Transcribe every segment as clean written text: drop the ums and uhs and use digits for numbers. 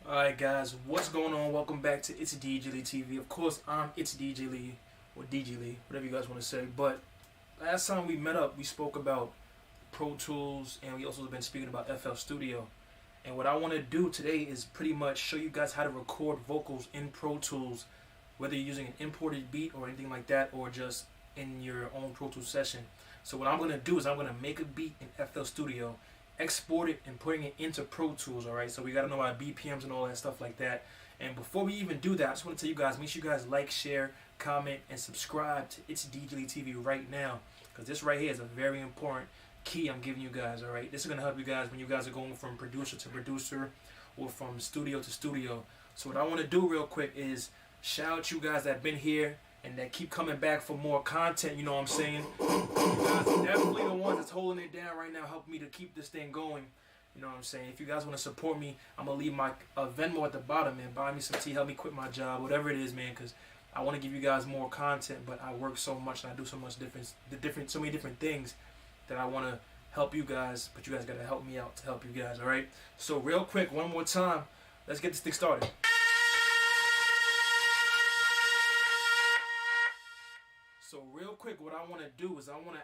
Alright guys, what's going on? Welcome back to ItsDjLee TV. Of course, I'm ItsDjLee, or DJLee, whatever you guys want to say. But last time we met up, we spoke about Pro Tools, and we also been speaking about FL Studio. And what I want to do today is pretty much show you guys how to record vocals in Pro Tools, whether you're using an imported beat or anything like that, or just in your own Pro Tools session. So what I'm going to do is I'm going to make a beat in FL Studio, export it, and putting it into Pro Tools. Alright, so we got to know our BPMs and all that stuff like that. And before we even do that, I just want to tell you guys, make sure you guys like, share, comment, and subscribe to ItsDjLee TV right now, because this right here is a very important key I'm giving you guys. Alright, this is going to help you guys when you guys are going from producer to producer or from studio to studio. So what I want to do real quick is shout out you guys that have been here and that keep coming back for more content. You know what I'm saying? You guys are definitely the ones that's holding it down right now, helping me to keep this thing going. You know what I'm saying? If you guys want to support me, I'm going to leave my Venmo at the bottom, man. Buy me some tea, help me quit my job, whatever it is, man, because I want to give you guys more content, but I work so much and I do so much so many different things that I want to help you guys, but you guys got to help me out to help you guys, all right? So real quick, one more time, let's get this thing started. So real quick, what I want to do is I'm gonna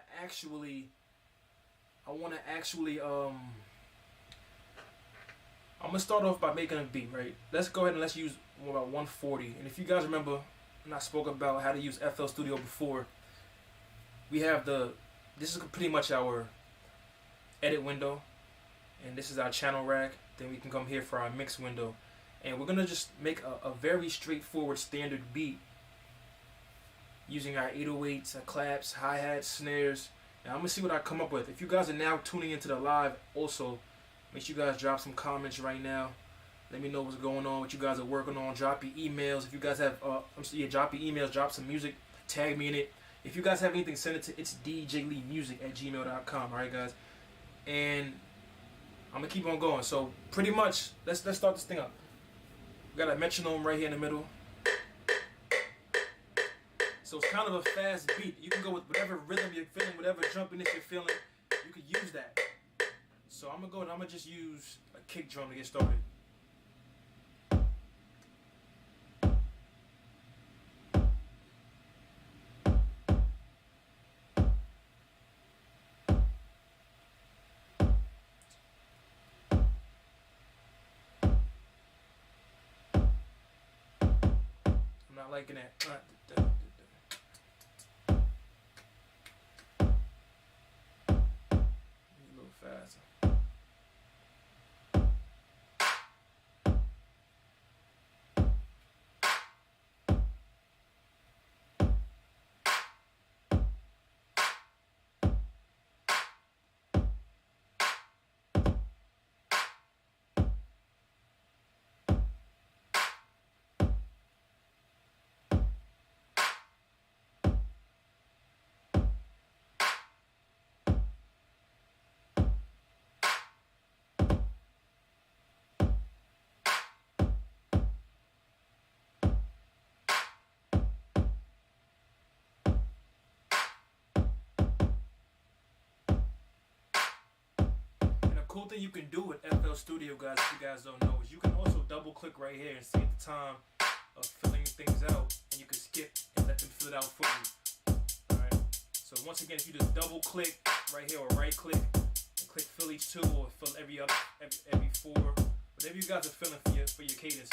start off by making a beat, right? Let's go ahead and let's use about 140. And if you guys remember, when I spoke about how to use FL Studio before, we have this is pretty much our edit window, and this is our channel rack. Then we can come here for our mix window, and we're gonna just make a very straightforward standard beat using our 808s, our claps, hi-hats, snares. And I'm gonna see what I come up with. If you guys are now tuning into the live, also make sure you guys drop some comments right now. Let me know what's going on, what you guys are working on. Drop your emails. If you guys have drop your emails, drop some music, tag me in it. If you guys have anything, send it to itsdjleemusic@gmail.com. Alright guys, and I'm gonna keep on going. So pretty much, let's start this thing up. We got a metronome right here in the middle. So it's kind of a fast beat. You can go with whatever rhythm you're feeling, whatever jumpiness you're feeling, you could use that. So I'm gonna go and I'm gonna just use a kick drum to get started. I'm not liking that. A little faster. Cool thing you can do with FL Studio, guys, if you guys don't know, is you can also double click right here and save the time of filling things out, and you can skip and let them fill it out for you. Alright, so once again, if you just double click right here or right click and click fill each two, or fill every four, whatever you guys are filling for your cadence.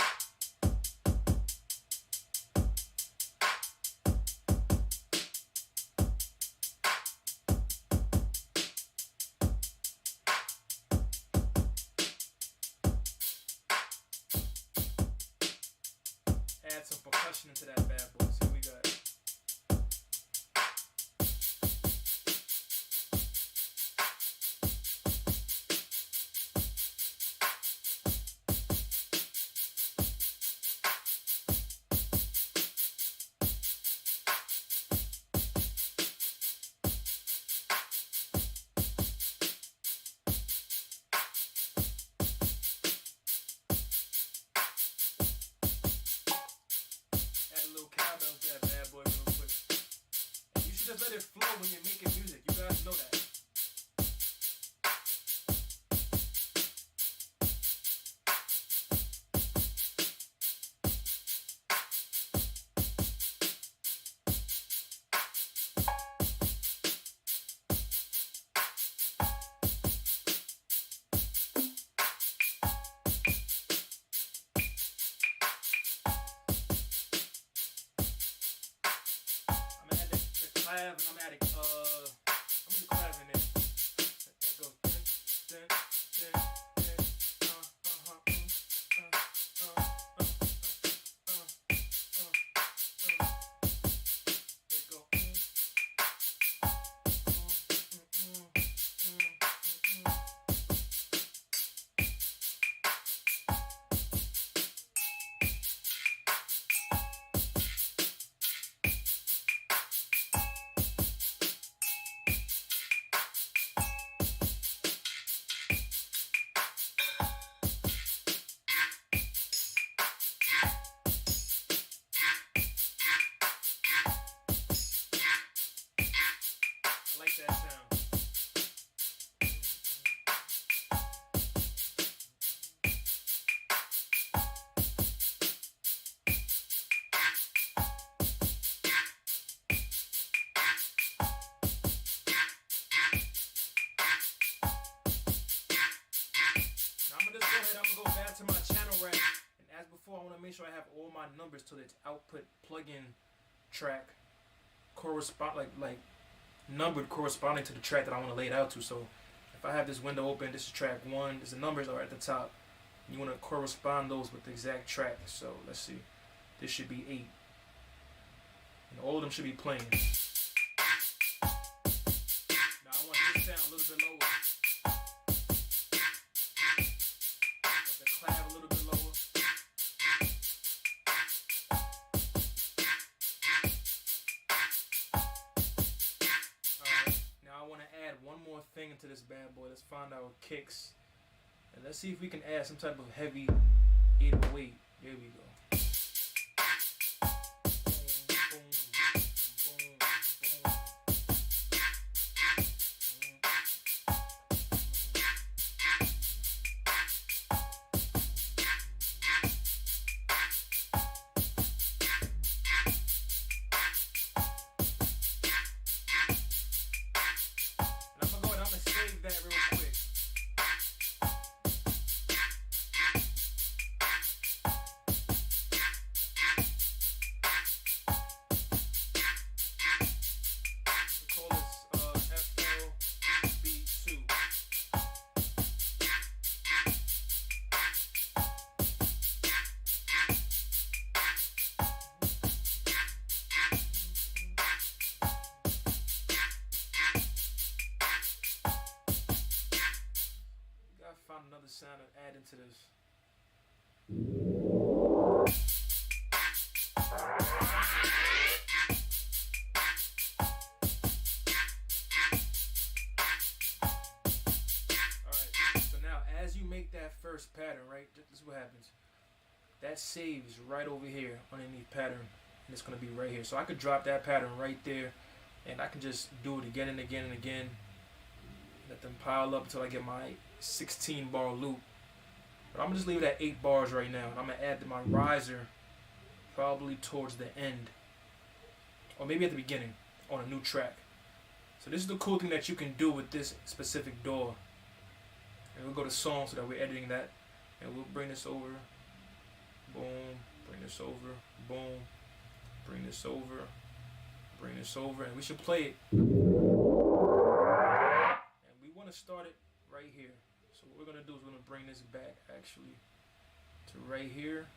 Add some percussion into that bad boy. So we got just let it flow when you're making music. You guys know that. clav, and I'm adding I'm gonna clav in there. There goes dun, dun, dun, dun, there you go. I like that sound. Now I'm gonna just go ahead, I'm gonna go back to my channel rack. And as before, I wanna make sure I have all my numbers to the output plugin track correspond like numbered corresponding to the track that I want to lay it out to. So if I have this window open, this is track 1, the numbers are at the top. You want to correspond those with the exact track. So let's see, this should be 8. And all of them should be playing. Now I want this sound a little bit lower. Put the clav a little bit lower. Now I want to add one more thing into this bad boy. Let's find our kicks. And let's see if we can add some type of heavy 808. There we go. Boom, boom, boom, boom. That real quick. We call this FLB2. Gotta find another sound to add into this. Alright, so now as you make that first pattern, right, this is what happens. That saves right over here underneath pattern, and it's gonna be right here. So I could drop that pattern right there, and I can just do it again and again and again. Let them pile up until I get my 16 bar loop. But I'm gonna just leave it at 8 bars right now. And I'm gonna add my riser probably towards the end, or maybe at the beginning on a new track. So this is the cool thing that you can do with this specific DAW. And we'll go to song so that we're editing that, and we'll bring this over, boom, bring this over, boom, bring this over, bring this over, and we should play it. To start it right here. So what we're gonna do is we're gonna bring this back actually to right here,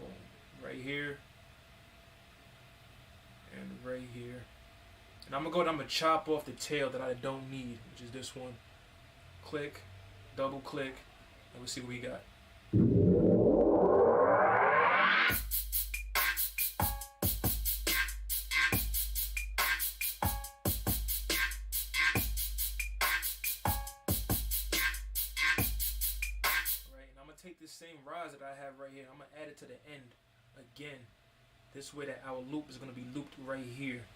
boom, right here, and right here. And I'm gonna go and I'm gonna chop off the tail that I don't need, which is this one. Click, double click, and we'll see what we got. Take this same rise that I have right here, I'm gonna add it to the end again. This way that our loop is gonna be looped right here.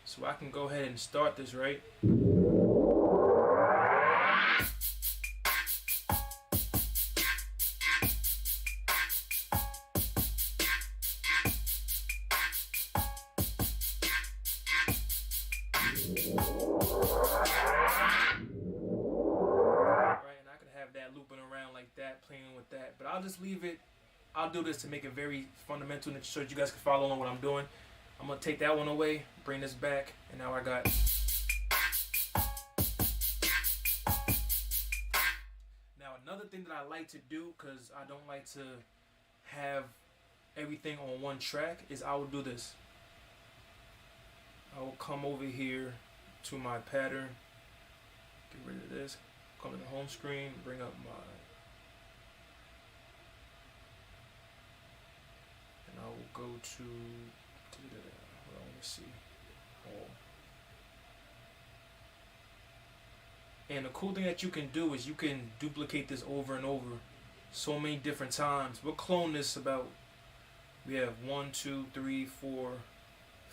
So I can go ahead and start this, right? Looping around like that, playing with that, but I'll just leave it. I'll do this to make it very fundamental and so you guys can follow along what I'm doing. I'm gonna take that one away, bring this back, and now I got. Now another thing that I like to do, because I don't like to have everything on one track, is I will do this. I will come over here to my pattern, get rid of this, come to the home screen, bring up my, and I will go to, hold on, let me see, all. And the cool thing that you can do is you can duplicate this over and over so many different times. We'll clone this about, we have 1, 2, 3, 4,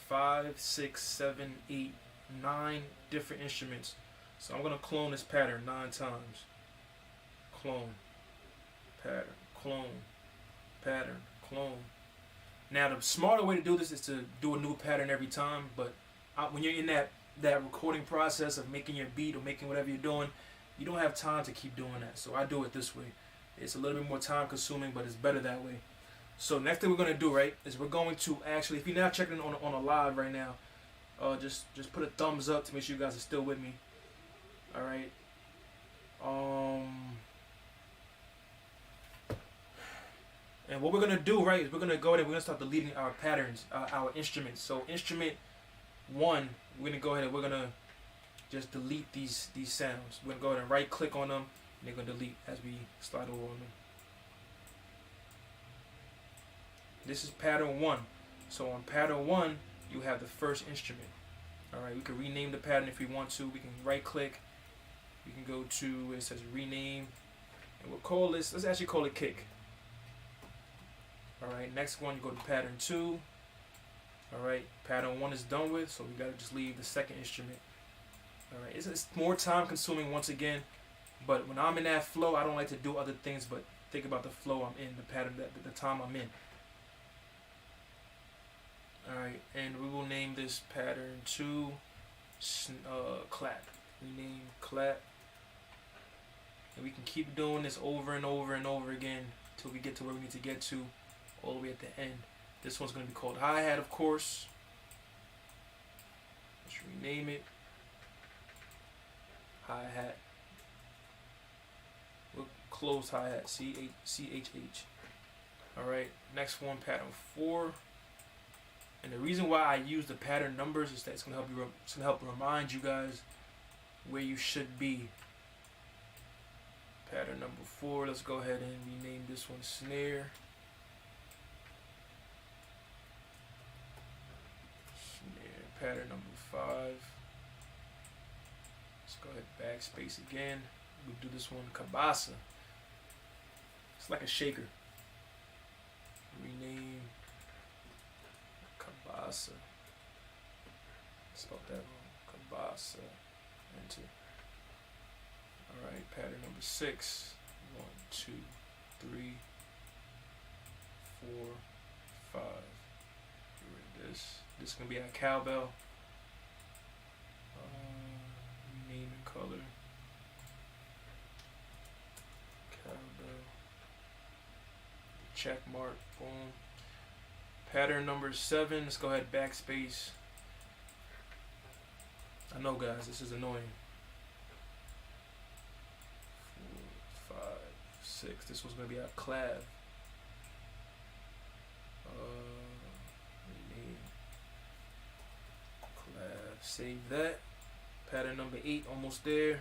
5, 6, 7, 8, 9 different instruments. So I'm gonna clone this pattern 9 times. Clone, pattern, clone, pattern, clone. Now the smarter way to do this is to do a new pattern every time, but when you're in that recording process of making your beat or making whatever you're doing, you don't have time to keep doing that. So I do it this way. It's a little bit more time consuming, but it's better that way. So next thing we're gonna do, right, is we're going to actually, if you're not checking on a live right now, just put a thumbs up to make sure you guys are still with me. All right. And what we're gonna do, right, is we're gonna go ahead and we're gonna start deleting our patterns, our instruments. So instrument 1, we're gonna go ahead and we're gonna just delete these sounds. We're gonna go ahead and right click on them, and they're gonna delete as we slide over on them. This is pattern 1. So on pattern 1, you have the first instrument. All right, we can rename the pattern if we want to. We can right click. We can go to where it says rename, and we'll call this. Let's actually call it kick. All right, next one, you go to pattern 2. All right, pattern 1 is done with, so we gotta just leave the second instrument. All right, it's more time consuming once again, but when I'm in that flow, I don't like to do other things but think about the flow I'm in, the pattern, the time I'm in. All right, and we will name this pattern 2 clap. Rename clap, and we can keep doing this over and over and over again until we get to where we need to get to, all the way at the end. This one's going to be called hi-hat, of course. Let's rename it. Hi-hat. We'll close hi-hat. C-H-H. Alright, next one, pattern 4. And the reason why I use the pattern numbers is that it's going to help remind you guys where you should be. Pattern number 4. Let's go ahead and rename this one snare. Pattern number 5. Let's go ahead, backspace again. We'll do this one, Cabasa. It's like a shaker. Rename Cabasa. Spelled that wrong. Cabasa. Enter. Alright, pattern number 6. 1, 2, 3, 4, 5. Get rid of this. This is going to be our cowbell. Name and color. Cowbell. Check mark. Boom. Pattern number 7. Let's go ahead, backspace. I know, guys, this is annoying. 4, 5, 6. This was going to be our clav. Save that. Pattern number 8, almost there.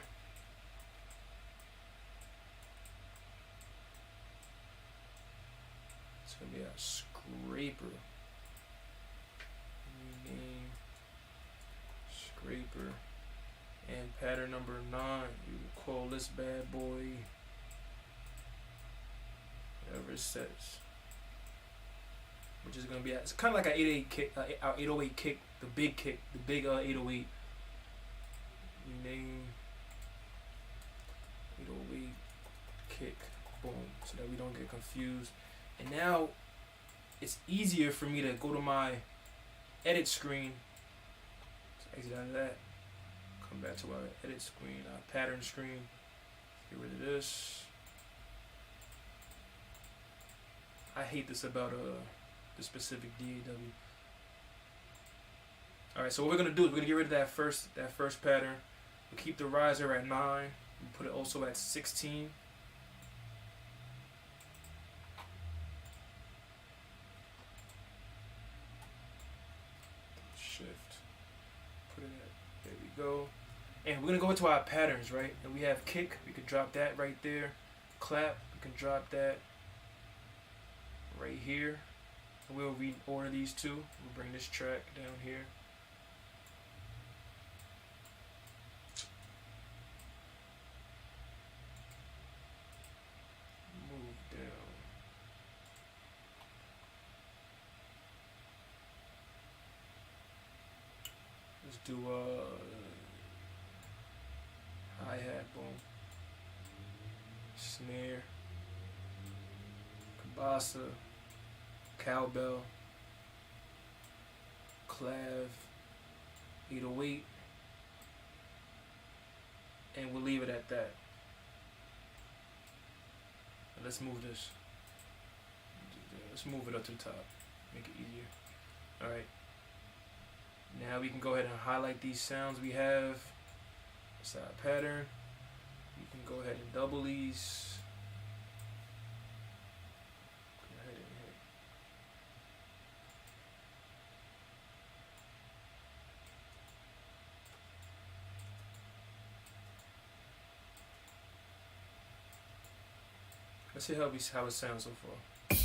It's gonna be a scraper. Rename scraper. And pattern number 9, we will call this bad boy whatever it says. Which is gonna be, it's kind of like an 808 kick, our 808 kick, the big 808. Rename 808 kick, boom, so that we don't get confused. And now it's easier for me to go to my edit screen. So exit out of that, come back to our edit screen, our pattern screen. Get rid of this. I hate this about the specific DAW. Alright, so what we're gonna do is we're gonna get rid of that first pattern. We'll keep the riser at 9. We'll put it also at 16. Shift. Put it at, there we go. And we're gonna go into our patterns, right? And we have kick, we could drop that right there. Clap, we can drop that right here. We'll reorder these two. We'll bring this track down here. Move down. Let's do hi-hat, boom. Snare. Cabasa. Cowbell, clav, 808, and we'll leave it at that. And let's move this. Let's move it up to the top, make it easier. Alright, now we can go ahead and highlight these sounds we have. That's our pattern. You can go ahead and double these. Let's see how it sounds so far. And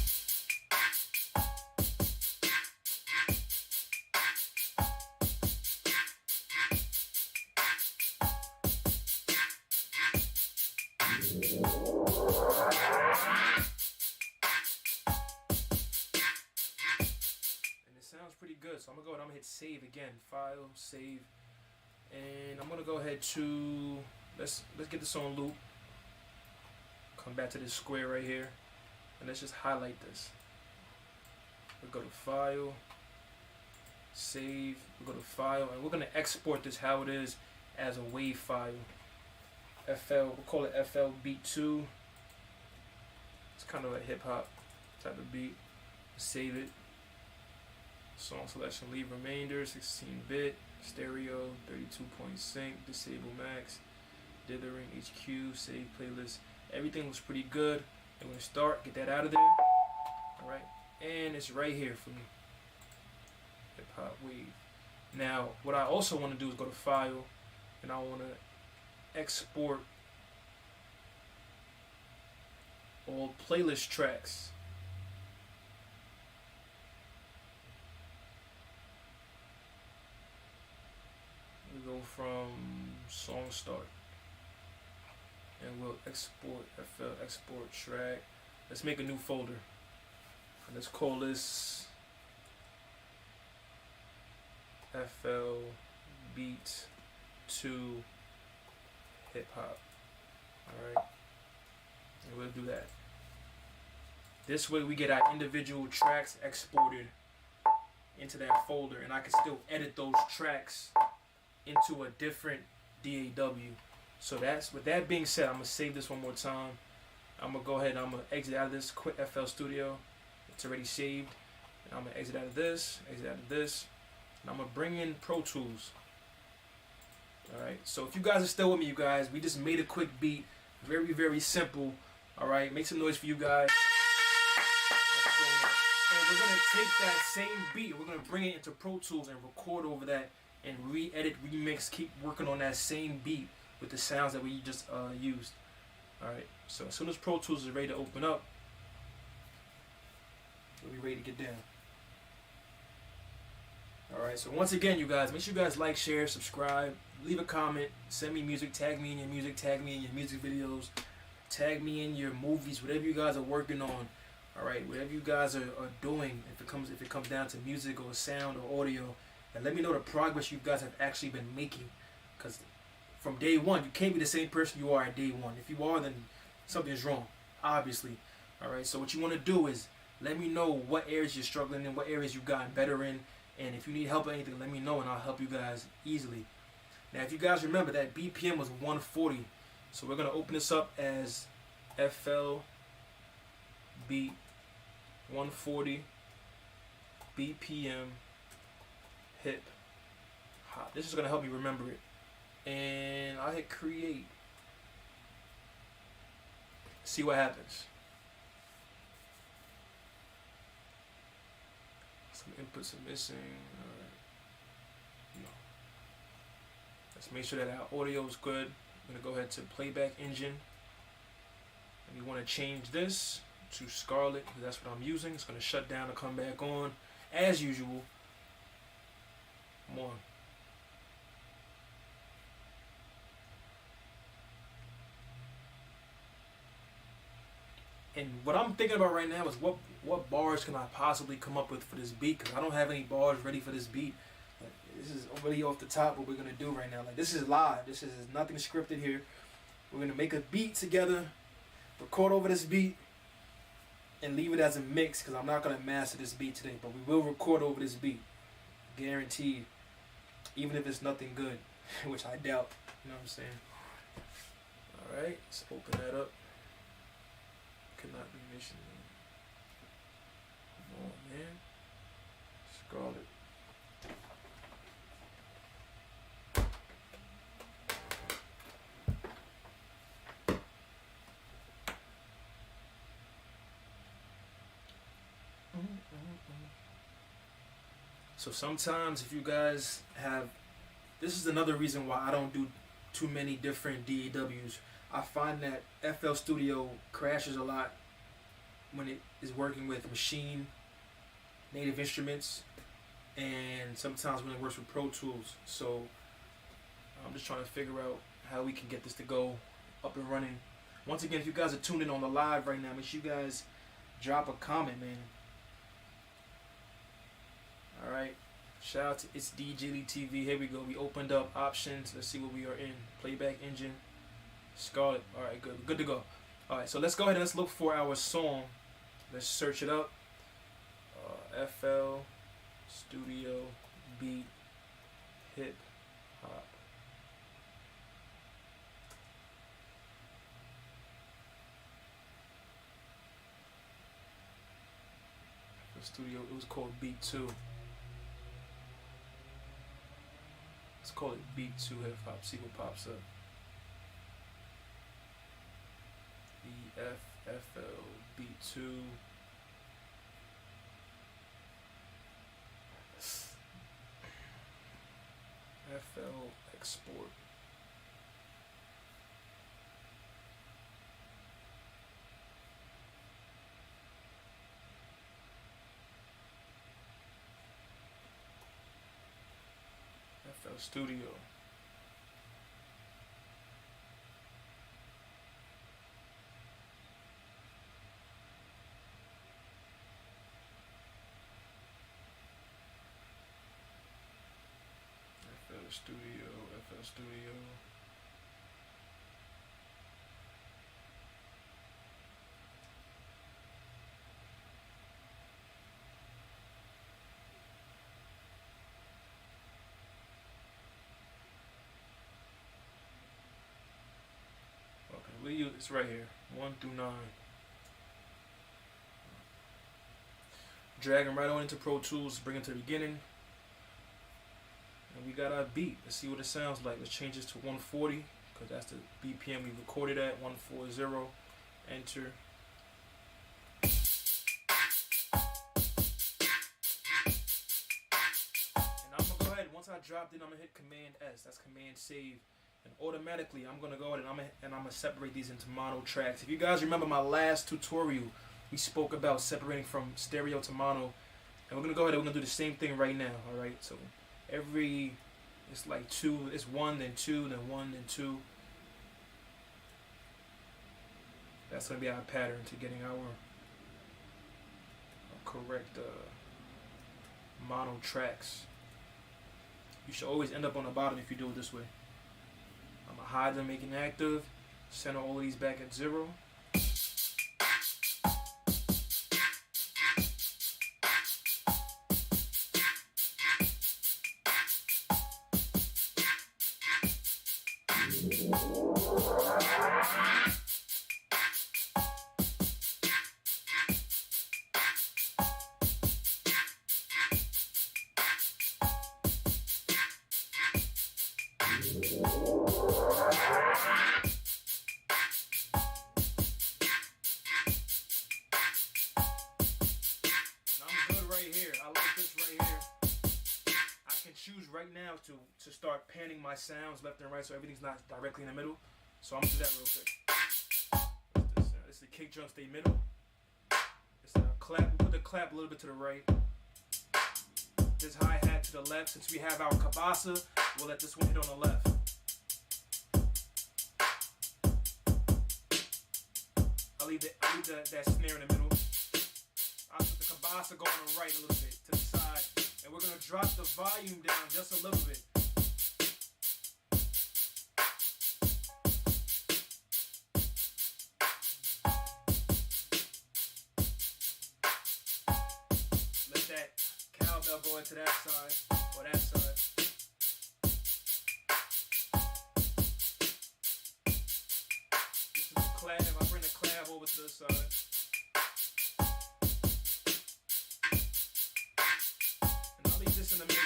it sounds pretty good, so I'm gonna hit save again. File, save, and I'm gonna go ahead to let's get this on loop. Come back to this square right here, and let's just highlight this. We'll go to File, Save, we'll go to File, and we're going to export this how it is as a wave file. We'll call it FL Beat 2. It's kind of a hip hop type of beat. Save it. Song selection, leave remainder, 16-bit, stereo, 32-point sync, disable max, dithering, HQ, save playlist. Everything looks pretty good. I'm going to start, get that out of there. Alright, and it's right here for me. Hip hop wave. Now, what I also want to do is go to File, and I want to export all playlist tracks. We go from song start. And we'll export FL export track. Let's make a new folder. And let's call this FL Beat 2 Hip Hop. Alright. And we'll do that. This way we get our individual tracks exported into that folder, and I can still edit those tracks into a different DAW. So that's, with that being said, I'm going to save this one more time. I'm going to go ahead and I'm going to exit out of this, quit FL Studio. It's already saved. And I'm going to exit out of this, and I'm going to bring in Pro Tools. Alright, so if you guys are still with me, you guys, we just made a quick beat. Very, very simple. Alright, make some noise for you guys. And we're going to take that same beat, we're going to bring it into Pro Tools and record over that and re-edit, remix, keep working on that same beat with the sounds that we just used. Alright, so as soon as Pro Tools is ready to open up, we'll be ready to get down. Alright, so once again, you guys, make sure you guys like, share, subscribe, leave a comment, send me music, tag me in your music, tag me in your music videos, tag me in your movies, whatever you guys are working on. Alright, whatever you guys are doing, if it comes down to music or sound or audio, and let me know the progress you guys have actually been making. Because from day one, you can't be the same person you are at day one. If you are, then something's wrong, obviously. Alright, so what you want to do is let me know what areas you're struggling in, what areas you've gotten better in, and if you need help or anything, let me know and I'll help you guys easily. Now, if you guys remember, that BPM was 140. So we're going to open this up as FL Beat 140 BPM Hip hop. This is gonna help me remember it. And I hit create. See what happens. Some inputs are missing. No. Let's make sure that our audio is good. I'm gonna go ahead to playback engine. And we want to change this to Scarlet because that's what I'm using. It's gonna shut down and come back on as usual. Come on. And what I'm thinking about right now is what bars can I possibly come up with for this beat, because I don't have any bars ready for this beat. Like, this is already off the top what we're going to do right now. Like, this is live. This is nothing scripted here. We're going to make a beat together, record over this beat, and leave it as a mix, because I'm not going to master this beat today, but we will record over this beat. Guaranteed. Even if it's nothing good, which I doubt. You know what I'm saying? Alright, let's open that up. Cannot be missing. Come on, man. Scarlet. So sometimes if you guys have, this is another reason why I don't do too many different DAWs. I find that FL Studio crashes a lot when it is working with machine native instruments, and sometimes when it works with Pro Tools. So I'm just trying to figure out how we can get this to go up and running. Once again, if you guys are tuned in on the live right now, make sure you guys drop a comment, man. Alright, shout out to ItsDjLee TV. Here we go. We opened up options. Let's see what we are in. Playback engine. Scarlet. Alright, good. Good to go. Alright, so let's go ahead and let's look for our song. Let's search it up. FL Studio Beat Hip Hop. FL Studio, it was called Beat 2. Let's call it Beat 2 Hip Hop. See what pops up. FL Beat 2. FL Export. FL Studio. FL Studio. Okay, it's right here, 1 through 9. Drag them right on into Pro Tools, bring it to the beginning. And we got our beat. Let's see what it sounds like. Let's change this to 140 because that's the BPM we recorded at. 140. Enter. And I'm gonna go ahead. Once I dropped it, I'm gonna hit Command S. That's Command Save. And automatically, I'm gonna go ahead and I'm gonna separate these into mono tracks. If you guys remember my last tutorial, we spoke about separating from stereo to mono, and we're gonna go ahead and we're gonna do the same thing right now. All right. So it's like 2. It's 1, then 2, then 1, then 2. That's gonna be our pattern to getting our correct mono tracks. You should always end up on the bottom if you do it this way. I'm gonna hide them, make it active. Center all of these back at 0. right now to start panning my sounds left and right so everything's not directly in the middle. So I'm gonna do that real quick. This is the kick drum, stay middle. It's a clap. Put the clap a little bit to the right. This hi-hat to the left. Since we have our Cabasa, we'll let this one hit on the left. I'll leave that snare in the middle. I'll put the Cabasa going on the right a little bit to the side. And we're going to drop the volume down just a little bit. Let that cowbell go into that side or that side. This is the clav. I bring the clav over to the side. This in the middle.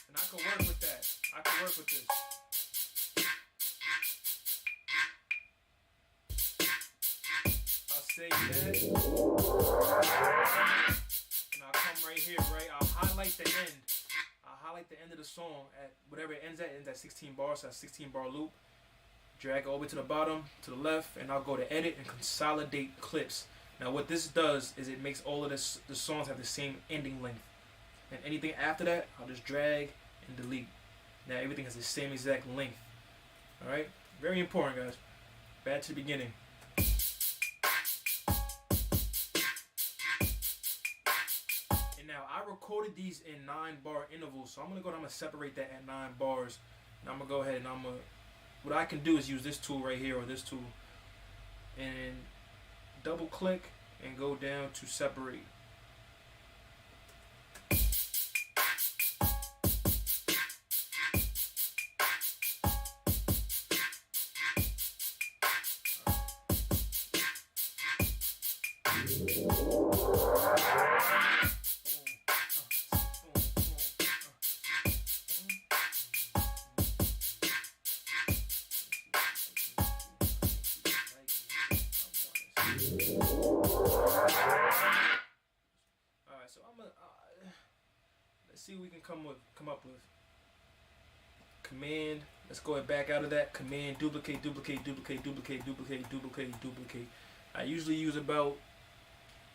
And I can work with that. I can work with this. I'll say that. And I'll come right here, right? I'll highlight the end. I'll highlight the end of the song at whatever it ends at 16 bars, so that's 16 bar loop. Drag it over to the bottom, to the left, and I'll go to edit and consolidate clips. Now what this does is it makes all of the songs have the same ending length. And anything after that, I'll just drag and delete. Now everything has the same exact length. Alright? Very important, guys. Back to the beginning. And now I recorded these in 9-bar intervals, so I'm gonna separate that at 9 bars. And I'm gonna go ahead and what I can do is use this tool right here or this tool and double click and go down to separate. Alright, so I'm gonna let's see what we can come up with. Command, let's go back out of that. Command, duplicate, duplicate, duplicate, duplicate, duplicate, duplicate, duplicate. I usually use about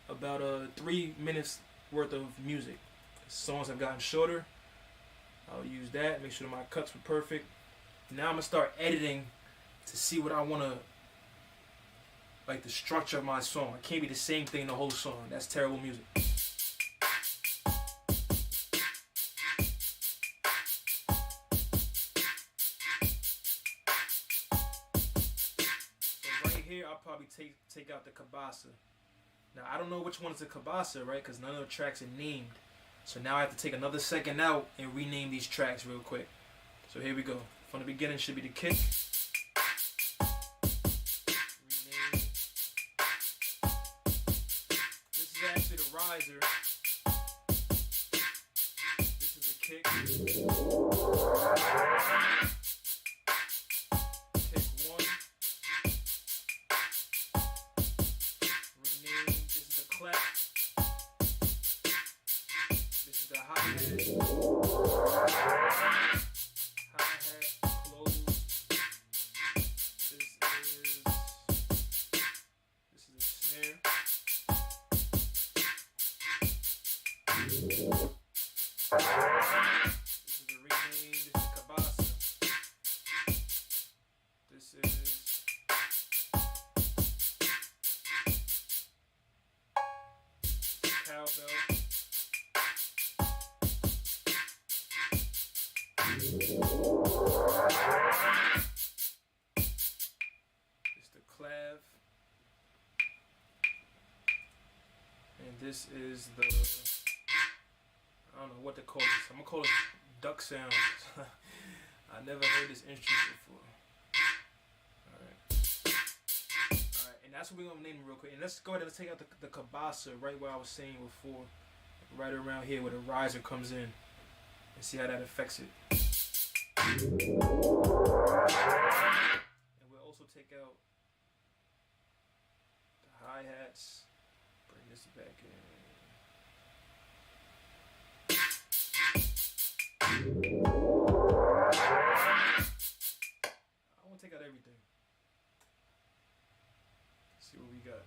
3 minutes worth of music. Songs have gotten shorter. I'll use that, make sure that my cuts were perfect. Now I'm gonna start editing to see what I wanna, like the structure of my song. It can't be the same thing the whole song. That's terrible music. Here I'll probably take out the Cabasa. Now I don't know which one is the Cabasa, right? Because none of the tracks are named. So now I have to take another second out and rename these tracks real quick. So here we go. From the beginning should be the kick. Rename. This is actually the riser. This is the kick. Clap. This is the hi-hat. Hi-hat, close. This is a snare. This is a rename. This is Cabasa. This is cowbell. It's the clav. And this is the, I don't know what to call this. I'm gonna call it duck sounds. I never heard this instrument before. And that's what we're going to name it real quick. And let's go ahead and take out the Cabasa right where I was saying before. Right around here where the riser comes in. And see how that affects it. And we'll also take out the hi-hats. Bring this back in. See what we got.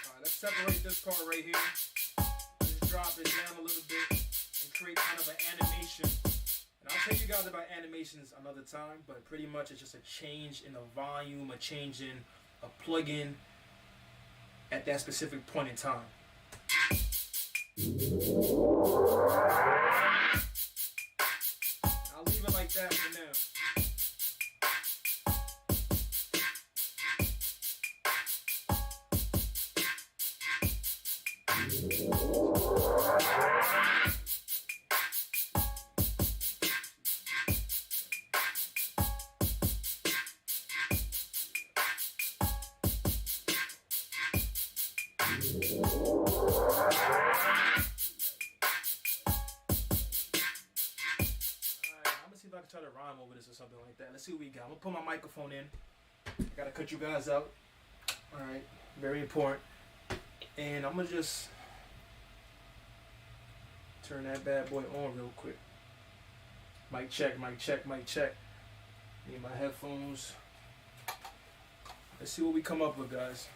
Alright, let's separate this part right here. Just drop it down a little bit and create kind of an animation. And I'll tell you guys about animations another time, but pretty much it's just a change in the volume, a change in a plugin at that specific point in time. I'll leave it like that for now. See if I can try to rhyme over this or something like that. Let's see what we got. I'm gonna put my microphone in. I gotta cut you guys out. Alright, very important. And I'm gonna just turn that bad boy on real quick. Mic check, mic check, mic check. Need my headphones. Let's see what we come up with, guys.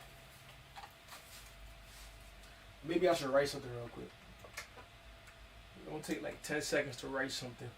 Maybe I should write something real quick. It won't take like 10 seconds to write something.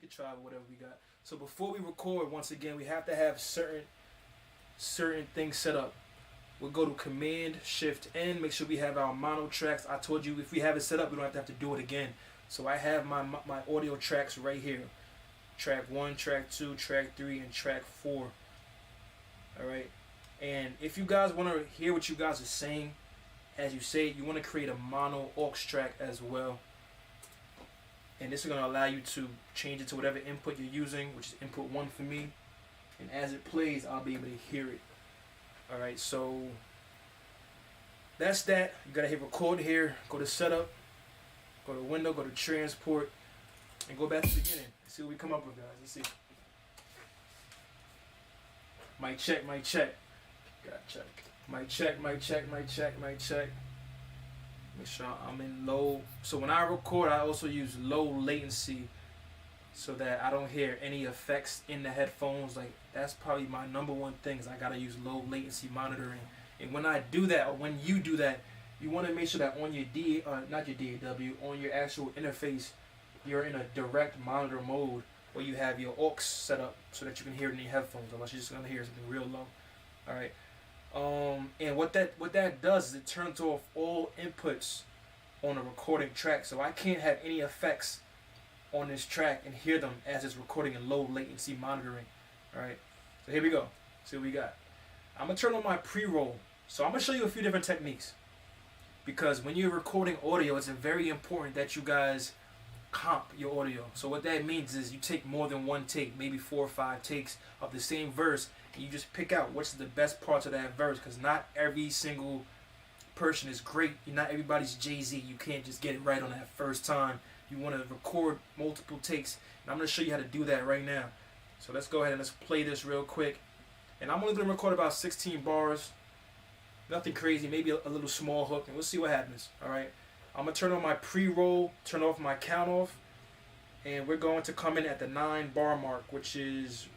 Try whatever we got. So before we record, once again, we have to have certain things set up. We'll go to Command Shift N, make sure we have our mono tracks. I told you if we have it set up, we don't have to do it again. So I have my audio tracks right here. Track 1, track 2, track 3, and track 4. Alright. And if you guys want to hear what you guys are saying, as you say, you want to create a mono aux track as well. And this is going to allow you to change it to whatever input you're using, which is input 1 for me. And as it plays, I'll be able to hear it. Alright, so that's that. You got to hit record here, go to setup, go to window, go to transport, and go back to the beginning. Let's see what we come up with, guys. Let's see. Mic check, mic check. Got check. Mic check, mic check, mic check, mic check. Make sure I'm in low. So when I record, I also use low latency so that I don't hear any effects in the headphones. Like, that's probably my #1 thing, is I gotta use low latency monitoring. And when I do that, or when you do that, you want to make sure that on your not your DAW, on your actual interface, you're in a direct monitor mode where you have your aux set up so that you can hear it in your headphones. Otherwise, you're just gonna hear something real low. All right. And what that does is it turns off all inputs on a recording track, so I can't have any effects on this track and hear them as it's recording in low latency monitoring. Alright, so here we go. See what we got. I'm gonna turn on my pre-roll. So I'm gonna show you a few different techniques, because when you're recording audio, it's very important that you guys comp your audio. So what that means is you take more than one take, maybe 4 or 5 takes of the same verse, and you just pick out what's the best parts of that verse, because not every single person is great. Not everybody's Jay-Z. You can't just get it right on that first time. You want to record multiple takes, and I'm going to show you how to do that right now. So let's go ahead and let's play this real quick. And I'm only going to record about 16 bars. Nothing crazy, maybe a little small hook, and we'll see what happens. Alright, I'm going to turn on my pre-roll, turn off my count off, and we're going to come in at the 9 bar mark, which is,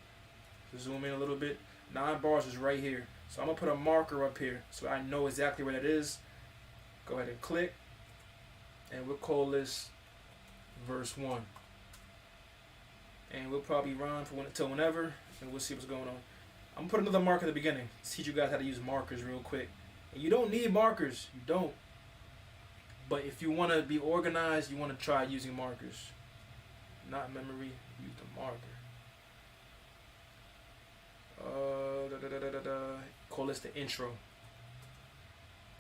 zoom in a little bit, 9 bars is right here. So I'm going to put a marker up here so I know exactly where that is. Go ahead and click, and we'll call this verse 1. And we'll probably run for until whenever, and we'll see what's going on. I'm gonna put another mark at the beginning to teach you guys how to use markers real quick. And you don't need markers, you don't. But if you want to be organized, you want to try using markers. Not memory, use the marker. Call this the intro.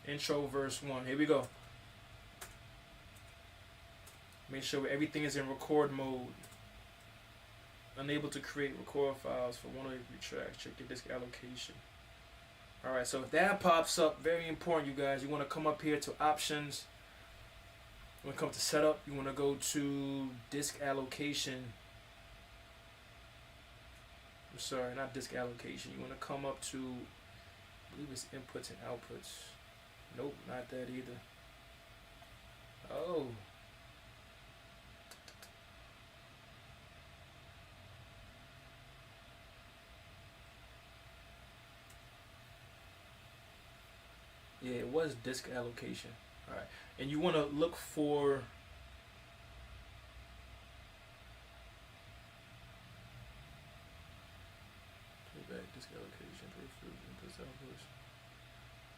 Intro verse 1. Here we go. Make sure everything is in record mode. Unable to create record files for one of your tracks. Check your disk allocation. Alright, so if that pops up, very important, you guys. You want to come up here to options. When it comes to setup, you want to go to disk allocation. I'm sorry, not disk allocation. You want to come up to, I believe it's inputs and outputs. Nope, not that either. Oh. Yeah, it was disk allocation. Alright. And you want to look for disk allocation, inputs, outputs.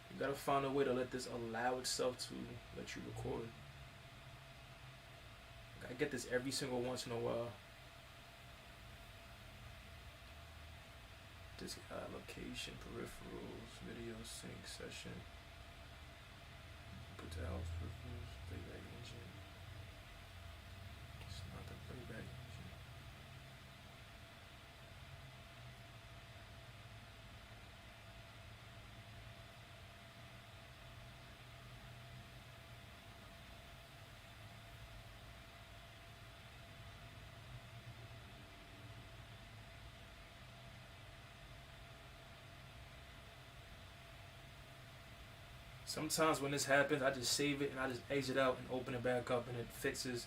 You gotta find a way to let this allow itself to let you record. I get this every single once in a while. Disk allocation, peripherals, video sync session. Put the house peripherals, playback engine. It's not the playback engine. Sometimes when this happens, I just save it and I just exit out and open it back up and it fixes.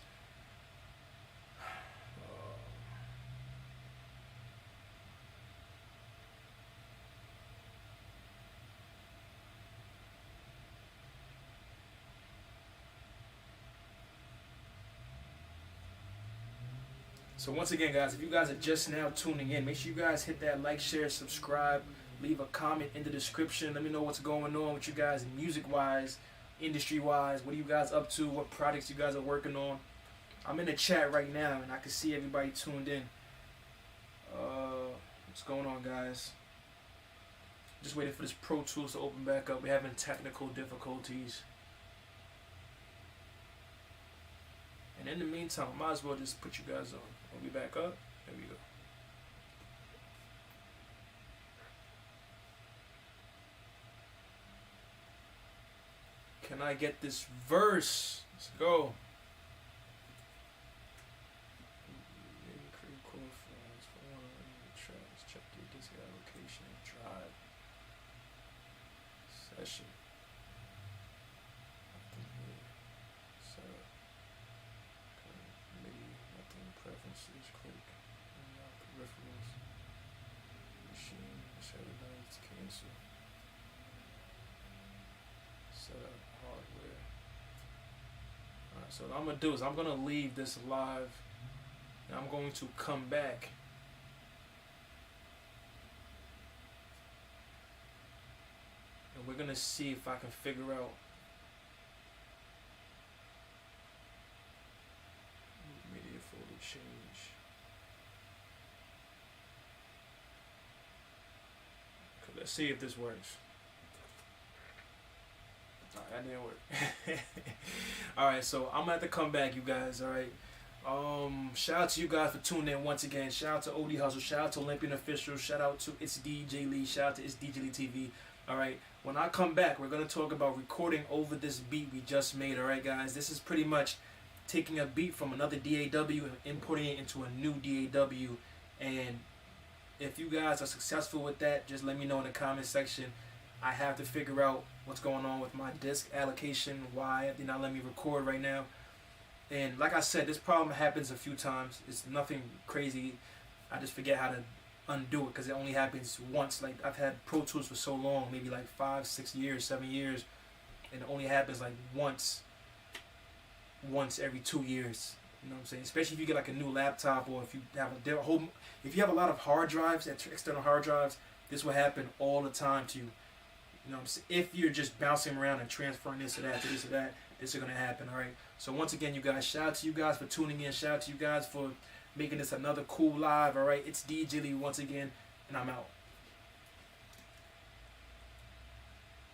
So once again, guys, if you guys are just now tuning in, make sure you guys hit that like, share, subscribe. Leave a comment in the description. Let me know what's going on with you guys music-wise, industry-wise. What are you guys up to? What projects you guys are working on? I'm in the chat right now, and I can see everybody tuned in. What's going on, guys? Just waiting for this Pro Tools to open back up. We're having technical difficulties. And in the meantime, I might as well just put you guys on. We'll be back up. There we go. Can I get this verse? Let's go. Create core files for one of your tracks. Check your disk allocation drive. Session. Setup. MIDI. Nothing. Preferences. Click. Peripherals. Machine. Satellites. Cancel. Setup. Hardware. Alright, so what I'm going to do is I'm going to leave this live and I'm going to come back and we're going to see if I can figure out media folder change. Okay, let's see if this works. That didn't work. Alright, so I'm gonna have to come back, you guys. Alright. Shout out to you guys for tuning in once again. Shout out to OD Hustle. Shout out to Olympian Official. Shout out to ItsDjLee. Shout out to ItsDjLee TV. Alright. When I come back, we're gonna talk about recording over this beat we just made. Alright, guys. This is pretty much taking a beat from another DAW and importing it into a new DAW. And if you guys are successful with that, just let me know in the comment section. I have to figure out what's going on with my disk allocation, why they're not letting me record right now. And like I said, this problem happens a few times. It's nothing crazy. I just forget how to undo it because it only happens once. Like I've had Pro Tools for so long, maybe like 5, 6 years, 7 years, and it only happens like once every 2 years. You know what I'm saying? Especially if you get like a new laptop, or if you have if you have a lot of hard drives, external hard drives, this will happen all the time to you. You know what I'm saying? If you're just bouncing around and transferring this or that to this or that, this is gonna happen. All right. So once again, you guys, shout out to you guys for tuning in. Shout out to you guys for making this another cool live. All right. It's DJLee once again, and I'm out.